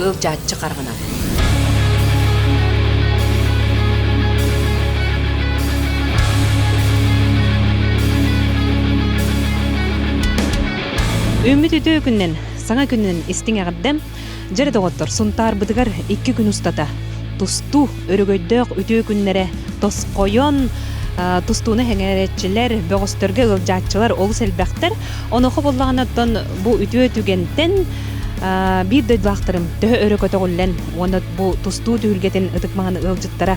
ылжаатчы каргана. Үмүт үтөө күннен, саңа күннен истиң ағырдым, жары доғыттыр сұнтар бұдығар 2 күн ұстата. Тусту өрігөйдөк үтөө күннері тосқойон, тустуыны хәңәретчілер, бөғістірге ылжатчылар олы сәлбәқтір. Онықы болағанаттан бұл үтөө түгентен bir дөйділақтырым төхі өрігөті ғоллен, оны бұл тусту түйілгетін ұтықмаған ылжыттара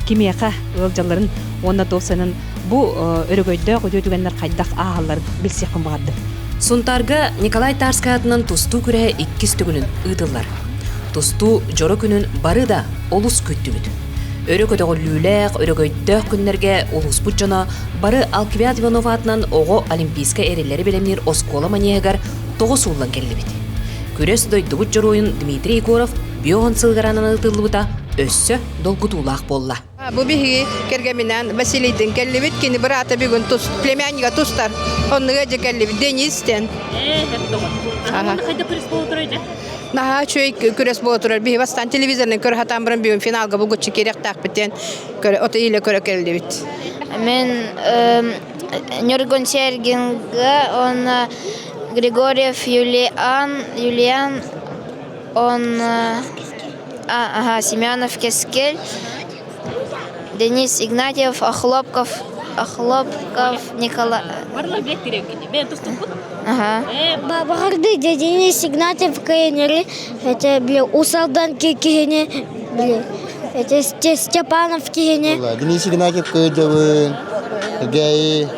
кемияқа ылжаларын, оны тоқсанын бұл өрігөйдөк үтөө түгенлер қайдақ ағаларын білсеқін бағады. Сунтарга Николай Тарский атынан тусту күрә 2 түгүнүн ыдылар. Тусту жоро күнүн бары да олус күттүбүт. Өрөкөтөгөлүләк, өрөгөйдөх күннәргә олус бутжана бары Алкивиад Иванов атынан ого олимпийска эрелери белемнер оскола маниягар 9 уллан келдибит. Күрәс дойдубут жороюн Дмитрий Егоров биогон сылгаранын ытылыбыта өссө долгутулак болла. Бу биги кергеминен Василийдин келлибит кини брата бигүн тус племяннига тустар. Онныга же келлибит Денистен. Кайда күрәс боло турайды? Наха чөй күрәс боло турар. Биги бастан телевизордан көрө хатамбырын бигүн финалга бугучу керек такбитен. Көрө ото иле көрө келдибит. Мен Нюргон Сергинга, он Григорьев Юлиан, он Семенов Кескель, Денис Игнатьев, Охлопков Николай. Бабагарды Денис Игнатьев Каенери, это Усалдан Кикине, это Степанов Кине. Денис Игнатьев Каедевы, Гей,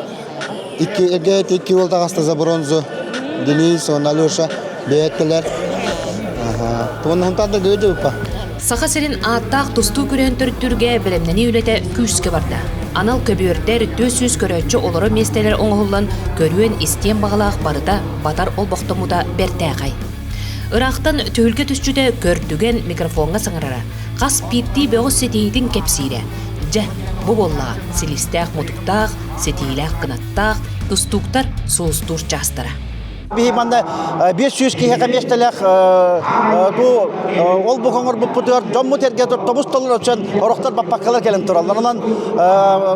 iki yol tağasta za bronzu. Денис, он Алёша, Беттелер. Туон хонтада гөйдө па. Саха серин аттак тусту көрөн төрттүргө белемнени үлете күскө барда. Анал көбүөрдер 400 көрөччү олоро местелер оңголлан көрүөн истен багалаак барыда батар олбоктомуда бертегай. Ырактан төгүлгө түшчүдө көрдүген микрофонга сыңырара. Кас пирти бөгөс сетиитин кепсире. Же бу болла силистак мутуктак, сетилак кынаттак, тустуктар соустур жастара. Бихиманда 500 киһи камештелек ту ол бухоңор бупутур жомму терге тобус толор өчен ороктор баппаккалар келем туралар. Анан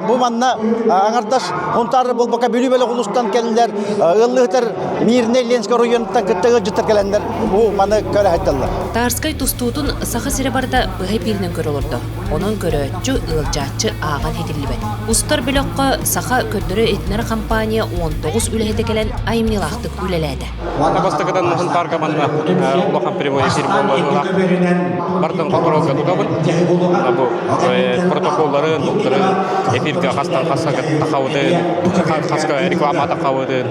бу манна аңардаш хунтар болбака бүлүбеле улустан келдер, ыллыктар мирне Ленский районунан кыттыгы жыттар келендер. Бу маны көрө хатталар. Тарскай тустуутун саха сире барда быгай биринен көрөлөрдө. Онун көрөөчү ылжаатчы аган хетилибет. Устар бөлөккө саха көддөрө этнер компания 19 үлехете келен айымнилактык үлеледи. Мана бастыгыдан хунтарга манна улахан прямой эфир болмола. Бардын контролга тутабын. Бу протоколларын, эфирге хастан хасага такауды, хаска реклама такауды.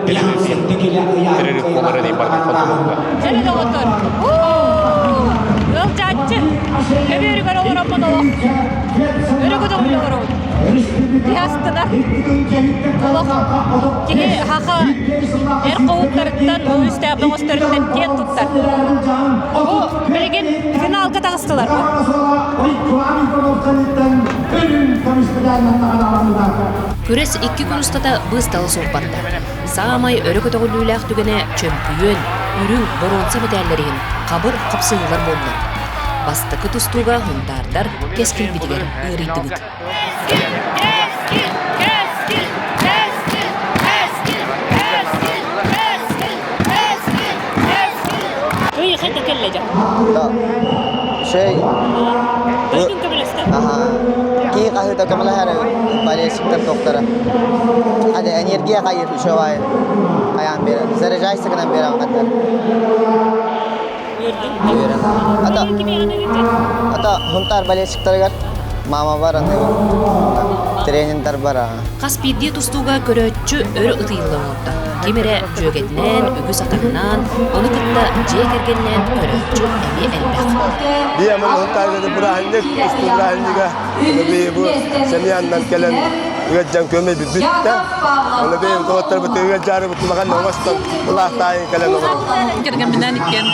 Перерыв болары дейм бардын контролга. Жәрі доғытыр. Ылжаатчы. Көбөрүгөр олоропон олох. Өрөгөдө олоропон. Диястыда. Олох. Кини хака эркоуттарыттан, үстәбі ғостарыттан тен туттар. Бу білген финалға тағыстылар. Күрес 2 күн устата бысталы соқ барда. Саамай өрөгөтө үлүләк түгене чөмпүйөн, үрүң боронса медаллерин кабыр капсыйлар болдулар. Бастыкы тустууга хунтардар кескил бидигер ырыйтыбыт. Ой, хәтта келлеҗә. Şey. Бәлким көбеләстә. Ки кахыта камала хара балесиктер доктора. Ада энергия кайыр шовай. Аян бер. Заряжайсы гынан берам катар. Ата хунтар балесиктерге мама бар анда. Тренингдер бара. Каспийди тустууга көрөөчү өрө ытыйлыгында. Кимере жөгетнен, үгүс атагынан, оны кытта жээ кергеннен көрөөчү эми элбек. Бия мен хунтарга бурахындык, тустууга бу семьяндан келен үгөжжан көмөй бүттө. Оны бейим тоттор бу үгөжжары бутулаган оңостон булактайын келен огор. Кирген менен иккен.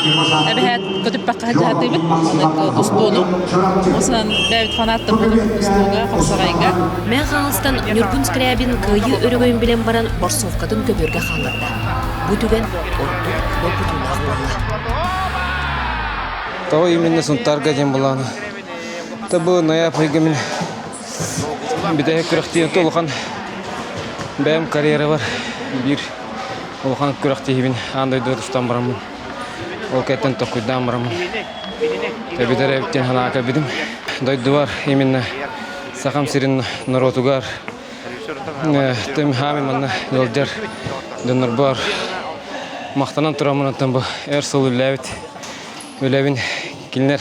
Эбет көтүп бакка жаатыбыт. Тустууну. Осынан бәйт фанаттым бу тустууга, капсарайга. Мен Халстан Нюргун Скрябин кыйы өрөгөйүн билен баран Борсовкадын көбөргө халларда. Бу түген оттук бопутулак болла. То именно сунтарга дем буланы. Табу ноябрь айгамин бидая күрәхтен толган бәм карьера бар. Бир улхан күрәхтен андай дөрестан барамын. Ол кәтен токуйдан барамын. Табидәр эптен ханака бидим. Дойду бар именно сахам сирин народугар. Тем хами манна йолдар дөнер бар. Мактанан турамын тәмбу. Эрсул үләбит. Үләбин килнер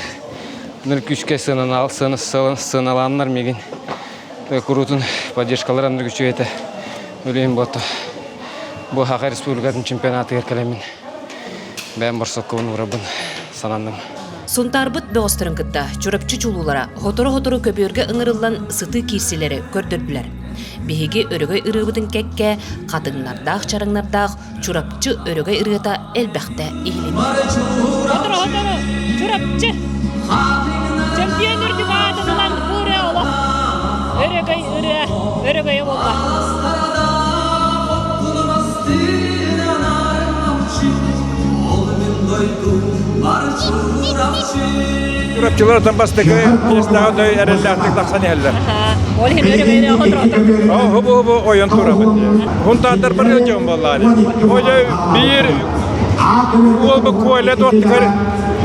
нөл күчкә сыналаннар меген. Курутун поддержкаларын күчәйтә. Үлем бата. Бу Хакы Республиканың чемпионаты эркелемин. Бәм барсакын урабын санандым. Сунтарбыт бөстөрүн кытта чурапчы чулулара хоторо көбөргө ыңырылдан сыты кирселери көрдөрбүлөр. Биһиги өрөгөй ырыбытын кекке катыңнардах чарыңнардах чурапчы өрөгөй ырыта элбәхтә ихилин. Хоторо чурапчы. Чемпион үрдүгатынан буре ола. Өрөгөй болла. Чурапчылар тамбастыгы местағы дөй әрелләқтік тақсан әлдер. Ол хен өрөгөйрө хоторо. Хубу ойын турабыт. Хунтадар бір жөн боллары. Ойы бір ол бұл көйлет оттығыр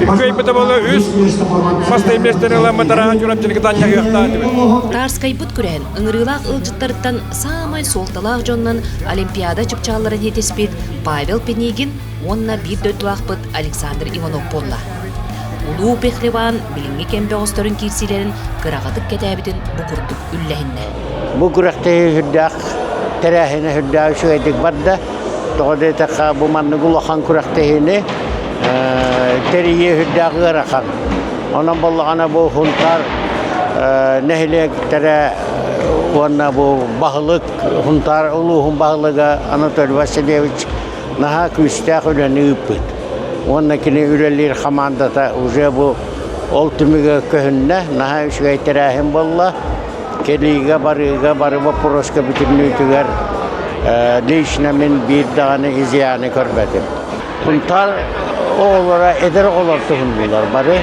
көйбіті болы үз мастай местері ламатараған чурапчылығы таньяғы яқтады. Тарскайбыт күрән ыңырылақ ылжыттарыттан самай солталақ жоннан Олимпиада чыпчаларын етеспет Павел Пенигин, онна бір дөйтулақпыт Александр Иванов болла. Улуу Пехлеван билинги кембе остырын кирсилерин кырагатык кетәбитин букурдук үлләһинне. Бу күрәхтәге хүддәк тәрәһенә хүддәк шуйдык бадда. Тогыда така бу манны гулахан күрәхтәһене тәрие хүддәк гырахан. Анан боллагана бу хунтар нәһилек тәрә онна бу багылык хунтар улуһун багылыга Анатолий Васильевич наһа күстәк үләне үппет. Онна кини үлелер командата уже бу ол түмүгө көһүннә наһа үшгәй тәрәһен болла. Келиге барыга бары вопроска битирнүтүгәр лично мен бир даганы изяны көрбәдем. Хунтар олара эдер олартыгын булар бары.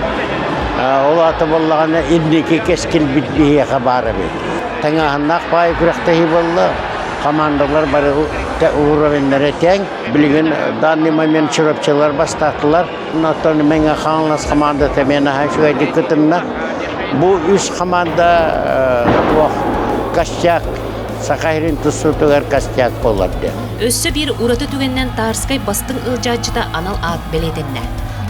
Олаты боллаганы индики кескил битбие хабары бит. Таңаһыннак бай күрәхтәһи болла. Командалар бары уровеньләре тең. Билген данный момент чурапчылар бастаттылар. Натон менә ханлас команда теменә һәшгә диккәтемнә. Бу үз команда кастяк Сахарин тусутугар кастяк боларды. Өссө бир ураты түгеннен Тарскай бастың ылжаачыта анал ат белетенне.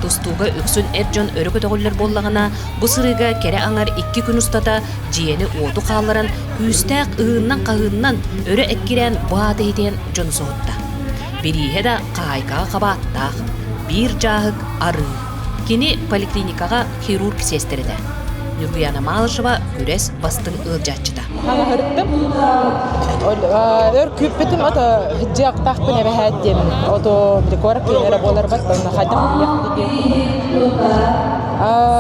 Тустуга үксүн эржон өрөгө төгөллөр боллагана бу сырыга кере аңар 2 күн устата жиени оту кааларын күстәк ыыннан кагыннан өрө эккирен бааты етен жон соотта. Бирихе да кайка кабаттак, бир жагык ары. Кини поликлиникага хирург сестериде. Нургияна Малышева күрес бастың ылжаачыта. Ага хырттым. Өр күппетим ата хиджак тахпын эбехәттем. Ото декора кенера болар бат бана хадам яктыге.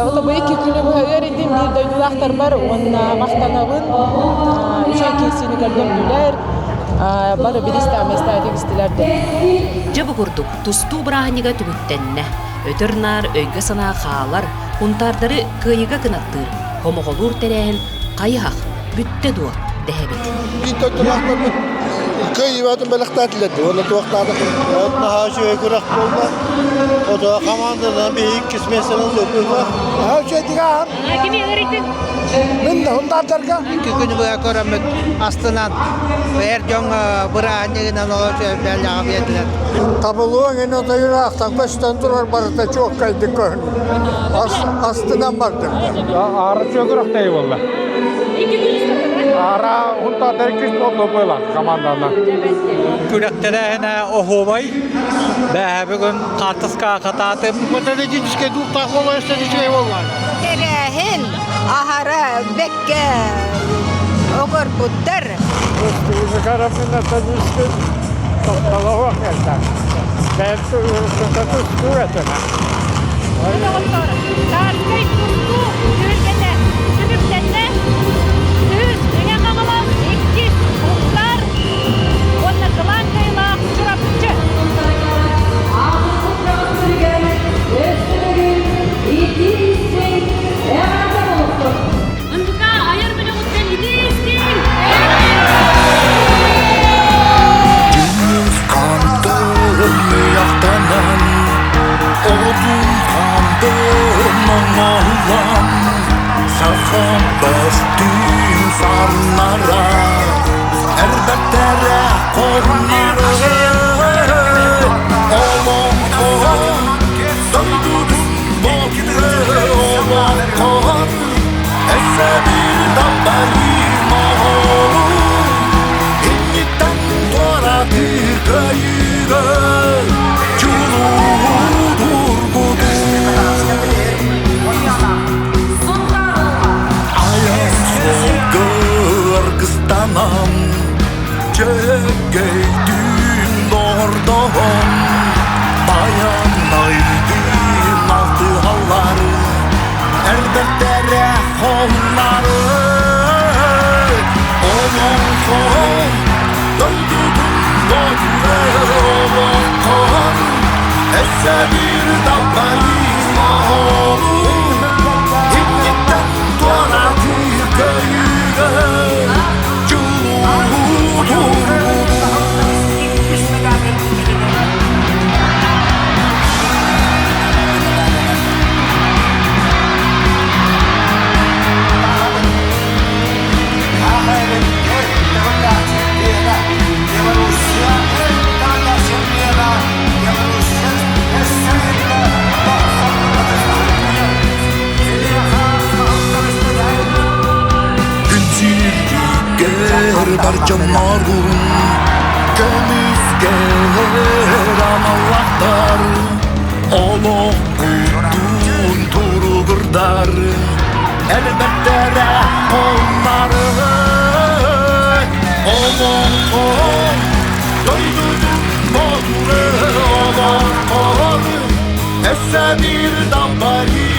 Ото бу 2 күнү бу өрендем бир дойдулактар бар. Онна мактанабын. Үчөй кесини көрдөмдүлөр. Бары бириста места дегистилерде. Жабы курдук тусту браханига түбүттенне. Өтөрнар өйгө сана хаалар, хунтардары кыйыга кынаттыр. Хомоголур терәһен кайыхак бүтте дуа дәһәбит. Бит оттулактар кыйыбатын белектәтләде. Оны туактады. Наһа шуй күрәк булды. Ото командадан бик кисмесен лөпүгә. Шәдигә. Кими өритин. Мен хунтардарга 2 күн буя көремет астынан бер жаңа бырааннегенен олар белҗагы бетләр. Табылуың ен отайына ақтан көстен тұрар барыта чоқ кайды көн. Астынан бардым. Ары чөгіріқтей болды. Ара хунтардар күз болды бойла команданы. Күрәктәрәһенә оһобай бәһәбегөн картыска кататым. Көтәле дискә дуктак бола эстәдичә болган. Терәһен ахара беккә огор буттар. Үстүгә карап менә тәҗискә такталава калта. Бәлки үстүгә түгәтә. Тарскай тусту үргәнә сүнүктәнне. Үз менә кагылам 2 куллар. Онна кыланкайла чурапчы. Ак чурапчы Kullan sakın bastın sarnara Erbettere kornara Oğlum koğan Doydudun boğdure Oğlum koğan Esse bir dambayım oğlum İnnitten toradı kayıra Çuludur budur Kırgızstan'ım Çökeydün doğurduğum Bayan aydın altı halları Elbette onları Oğlum koğum Doydudun doyure Oğlum koğum Esse bir dambayım oğlum İnnitten toradı köyüne Barcamarum Kömüzger analaktar Olup kutun turu gırdar Elbette onları Oğlum oğlum Doydudun boğdure Oğlum oğlum Esse bir dambayı